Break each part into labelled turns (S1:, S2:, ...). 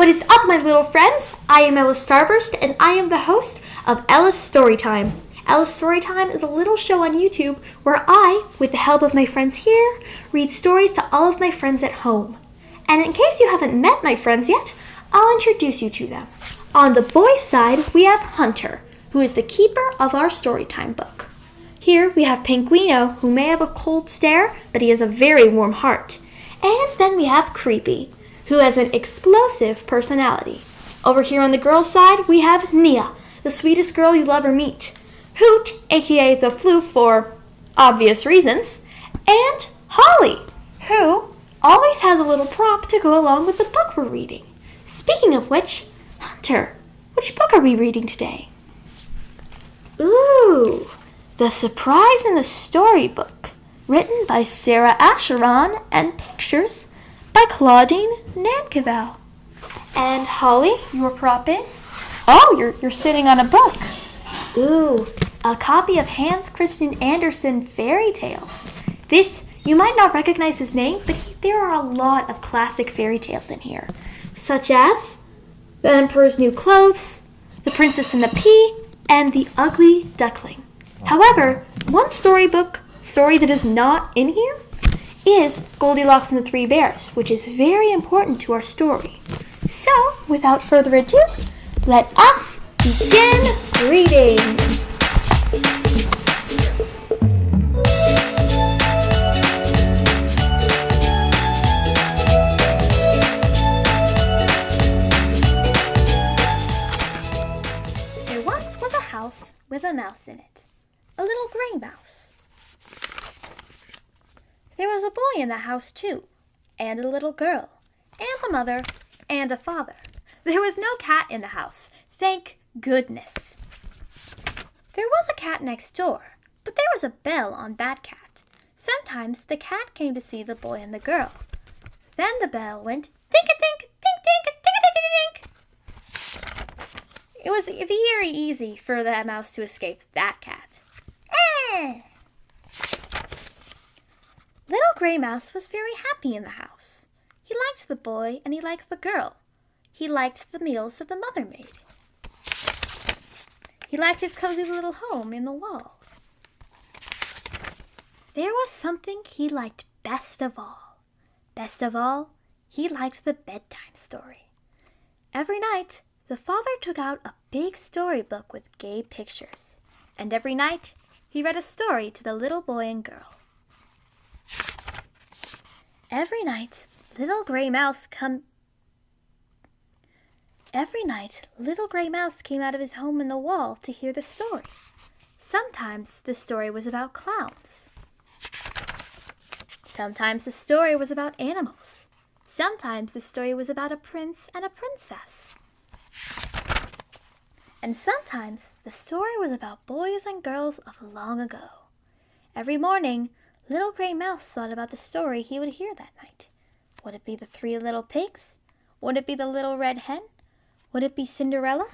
S1: What is up, my little friends? I am Ella Starburst, and I am the host of Ella's Storytime. Ella's Storytime is a little show on YouTube where I, with the help of my friends here, read stories to all of my friends at home. And in case you haven't met my friends yet, I'll introduce you to them. On the boys' side, we have Hunter, who is the keeper of our Storytime book. Here we have Pinguino, who may have a cold stare, but he has a very warm heart. And then we have Creepy, who has an explosive personality. Over here on the girls' side, we have Nia, the sweetest girl you'll ever meet. Hoot, aka the Floof for obvious reasons, and Holly, who always has a little prop to go along with the book we're reading. Speaking of which, Hunter, which book are we reading today? Ooh, The Surprise in the Storybook, written by Sarah Acheron and pictures by Claudine Nankival. And Holly, your prop is? Oh, you're sitting on a book. Ooh, a copy of Hans Christian Andersen fairy tales. This, you might not recognize his name, but there are a lot of classic fairy tales in here, such as The Emperor's New Clothes, The Princess and the Pea, and The Ugly Duckling. However, one story that is not in here is Goldilocks and the Three Bears, which is very important to our story. So, without further ado, let us begin reading. There once was a house with a mouse in it, a little gray mouse. There was a boy in the house too, and a little girl, and a mother, and a father. There was no cat in the house, thank goodness. There was a cat next door, but there was a bell on that cat. Sometimes the cat came to see the boy and the girl. Then the bell went dink-a-dink, dink-dink, dink-a-dink-a-dink. It was very easy for the mouse to escape that cat. Little Gray Mouse was very happy in the house. He liked the boy and he liked the girl. He liked the meals that the mother made. He liked his cozy little home in the wall. There was something he liked best of all. Best of all, he liked the bedtime story. Every night, the father took out a big storybook with gay pictures. And every night, he read a story to the little boy and girl. Every night, little Gray Mouse came out of his home in the wall to hear the story. Sometimes the story was about clowns. Sometimes the story was about animals. Sometimes the story was about a prince and a princess. And sometimes the story was about boys and girls of long ago. Every morning, little Gray Mouse thought about the story he would hear that night. Would it be the Three Little Pigs? Would it be the Little Red Hen? Would it be Cinderella?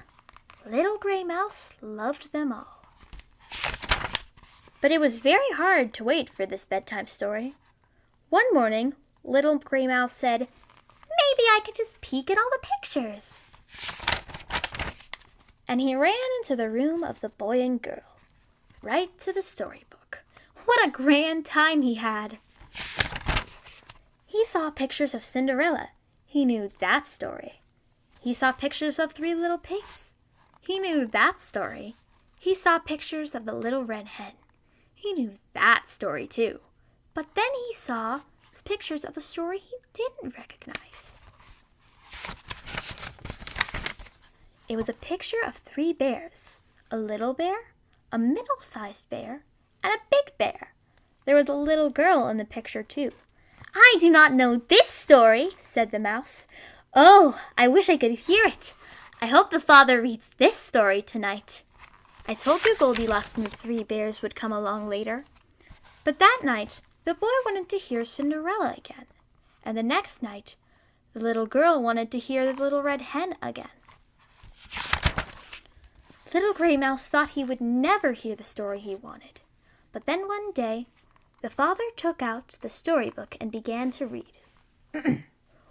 S1: Little Gray Mouse loved them all. But it was very hard to wait for this bedtime story. One morning, little Gray Mouse said, "Maybe I could just peek at all the pictures." And he ran into the room of the boy and girl, right to the storybook. What a grand time he had! He saw pictures of Cinderella. He knew that story. He saw pictures of Three Little Pigs. He knew that story. He saw pictures of the Little Red Hen. He knew that story too. But then he saw pictures of a story he didn't recognize. It was a picture of three bears, a little bear, a middle-sized bear, and a big bear. There was a little girl in the picture too. "I do not know this story," said the mouse. "Oh, I wish I could hear it. I hope the father reads this story tonight." I told you Goldilocks and the Three Bears would come along later. But that night, the boy wanted to hear Cinderella again. And the next night, the little girl wanted to hear the Little Red Hen again. Little Gray Mouse thought he would never hear the story he wanted. But then one day, the father took out the storybook and began to read.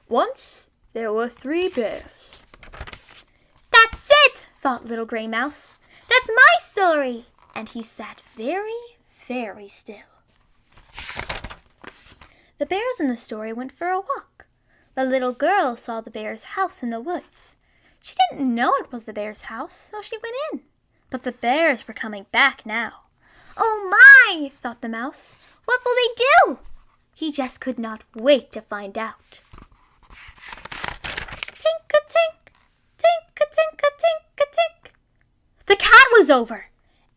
S1: "Once there were 3 bears. "That's it," thought Little Gray Mouse. "That's my story." And he sat very, very still. The bears in the story went for a walk. The little girl saw the bear's house in the woods. She didn't know it was the bear's house, so she went in. But the bears were coming back now. "Oh my," thought the mouse. "What will they do?" He just could not wait to find out. Tink-a-tink, tink-a-tink-a-tink-a-tink. The cat was over.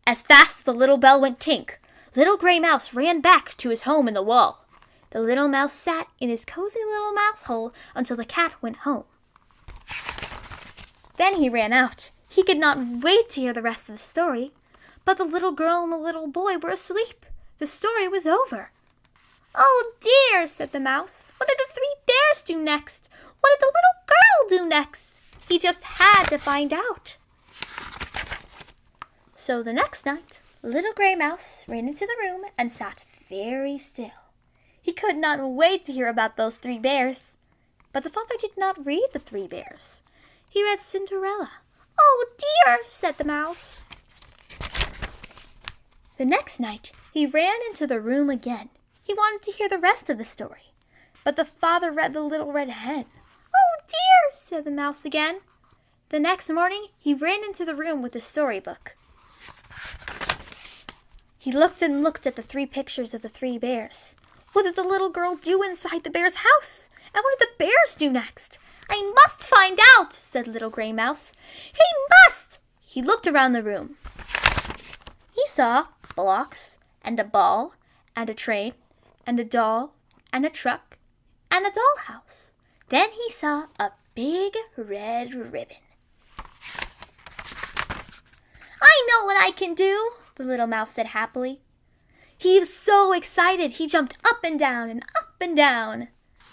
S1: As fast as the little bell went tink, Little Gray Mouse ran back to his home in the wall. The little mouse sat in his cozy little mouse hole until the cat went home. Then he ran out. He could not wait to hear the rest of the story. But the little girl and the little boy were asleep. The story was over. "Oh dear," said the mouse. "What did the 3 bears do next? What did the little girl do next?" He just had to find out. So the next night, Little Gray Mouse ran into the room and sat very still. He could not wait to hear about those 3 bears. But the father did not read the 3 bears. He read Cinderella. "Oh dear," said the mouse. The next night, he ran into the room again. He wanted to hear the rest of the story. But the father read the Little Red Hen. "Oh dear," said the mouse again. The next morning, he ran into the room with the storybook. He looked and looked at the 3 pictures of the 3 bears. What did the little girl do inside the bear's house? And what did the bears do next? "I must find out," said Little Gray Mouse. "He must!" He looked around the room. He saw blocks, and a ball, and a train, and a doll, and a truck, and a dollhouse. Then he saw a big red ribbon. "I know what I can do," the little mouse said happily. He was so excited he jumped up and down and up and down.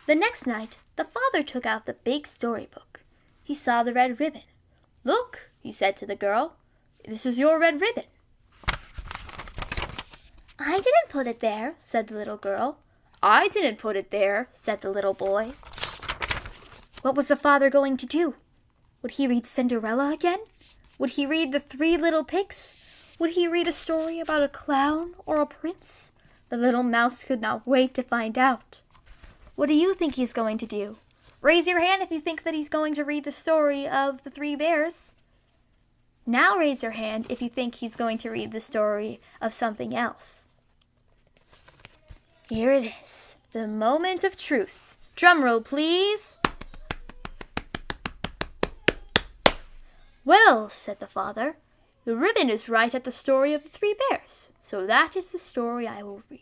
S1: The next night, the father took out the big storybook. He saw the red ribbon. "Look," he said to the girl, "this is your red ribbon." "I didn't put it there," said the little girl. "I didn't put it there," said the little boy. What was the father going to do? Would he read Cinderella again? Would he read the 3 little pigs? Would he read a story about a clown or a prince? The little mouse could not wait to find out. What do you think he's going to do? Raise your hand if you think that he's going to read the story of the 3 bears. Now raise your hand if you think he's going to read the story of something else. Here it is, the moment of truth. Drum roll, please. "Well," said the father, "the ribbon is right at the story of the 3 bears, so that is the story I will read."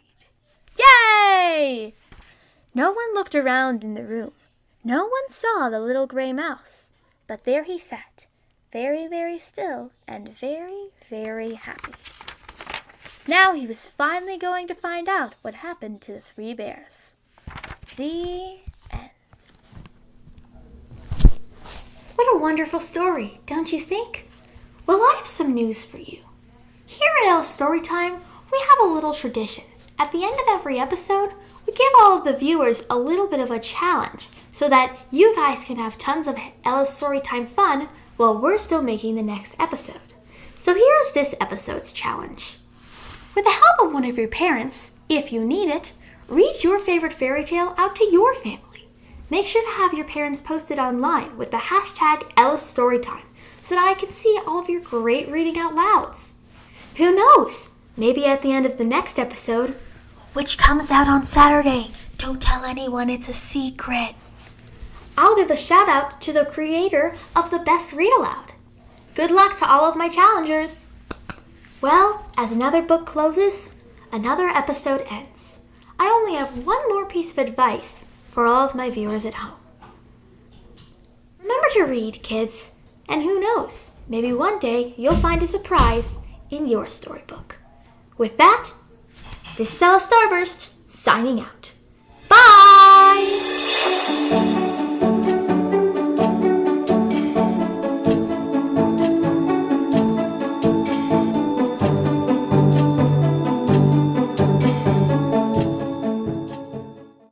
S1: Yay! No one looked around in the room. No one saw the Little Gray Mouse, but there he sat, very, very still and very, very happy. Now he was finally going to find out what happened to the 3 bears. The end. What a wonderful story, don't you think? Well, I have some news for you. Here at Ella's Storytime, we have a little tradition. At the end of every episode, we give all of the viewers a little bit of a challenge so that you guys can have tons of Ella's Storytime fun while we're still making the next episode. So here is this episode's challenge. With the help of one of your parents, if you need it, read your favorite fairy tale out to your family. Make sure to have your parents post it online with the hashtag Ella's Storytime so that I can see all of your great reading out louds. Who knows? Maybe at the end of the next episode, which comes out on Saturday. Don't tell anyone, it's a secret. I'll give a shout out to the creator of the best read aloud. Good luck to all of my challengers. Well, as another book closes, another episode ends. I only have one more piece of advice for all of my viewers at home. Remember to read, kids, and who knows, maybe one day you'll find a surprise in your storybook. With that, this is Ella Starburst, signing out.